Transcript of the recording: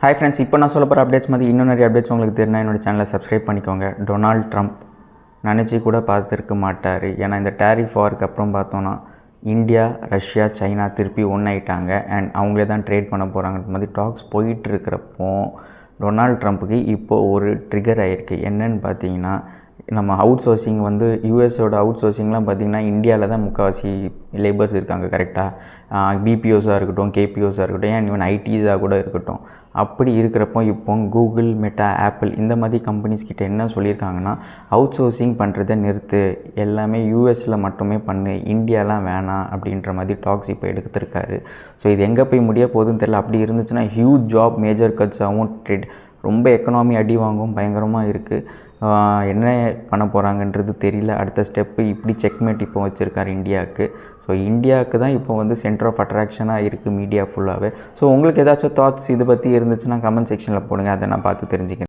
Hi friends, இப்போ நான் சொல்ல போகிற அப்டேட்ஸ் மாதிரி இன்னும் நிறைய அப்டேட்ஸ் உங்களுக்கு தெரியும்னா என்னோடய சேனலை சப்ஸ்கிரைப் பண்ணிக்கோங்க. டொனால்ட் ட்ரம்ப் நினச்சி கூட பார்த்துருக்க மாட்டார். ஏன்னா இந்த டேரிஃப் வாருக்கு அப்புறம் பார்த்தோன்னா இந்தியா, ரஷ்யா, சைனா திருப்பி ஒன்றாயிட்டாங்க. அண்ட் அவங்களே தான் ட்ரேட் பண்ண போகிறாங்கன்ற மாதிரி டாக்ஸ் போயிட்டுருக்கிறப்போ டொனால்ட் ட்ரம்ப்புக்கு இப்போது ஒரு ட்ரிகர் ஆகிருக்கு. என்னன்னு பார்த்தீங்கன்னா, நம்ம அவுட் சோர்சிங் யூஎஸோட அவுட் சோர்சிங்லாம் பார்த்திங்கன்னா இந்தியாவில் தான் முக்கால்வாசி லேபர்ஸ் இருக்காங்க. கரெக்டாக பிபிஓஸாக இருக்கட்டும், கேபிஓஸாக இருக்கட்டும், ஏன் ஈவன் ஐடிஸாக கூட இருக்கட்டும். அப்படி இருக்கிறப்போ இப்போ கூகுள், மெட்டா, ஆப்பிள் இந்த மாதிரி கம்பெனிஸ் கிட்ட என்ன சொல்லியிருக்காங்கன்னா, அவுட் சோர்சிங் பண்ணுறதை நிறுத்து, எல்லாமே யூஎஸில் மட்டுமே பண்ணு, இந்தியாலாம் வேணாம் அப்படின்ற மாதிரி டாக்ஸ் இப்போ எடுத்துருக்காரு. ஸோ இது எங்கே போய் முடிய போகுதுன்னு தெரியல. அப்படி இருந்துச்சுன்னா ஹியூஜ் ஜாப் மேஜர் கட்ஸாகவும் ரொம்ப எக்கனாமி அடி வாங்கவும் பயங்கரமாக இருக்குது. என்ன பண்ண போகிறாங்கன்றது தெரியல. அடுத்த ஸ்டெப்பு இப்படி செக்மேட் இப்போ வச்சுருக்காரு இந்தியாவுக்கு. ஸோ இந்தியாவுக்கு தான் இப்போ சென்டர் ஆஃப் அட்ராக்ஷனாக இருக்குது மீடியா ஃபுல்லாகவே. ஸோ உங்களுக்கு ஏதாச்சும் தாட்ஸ் இதை பற்றி இருந்துச்சுன்னா கமெண்ட் செக்ஷனில் போடுங்க, அதை நான் பார்த்து தெரிஞ்சுக்கிறேன்.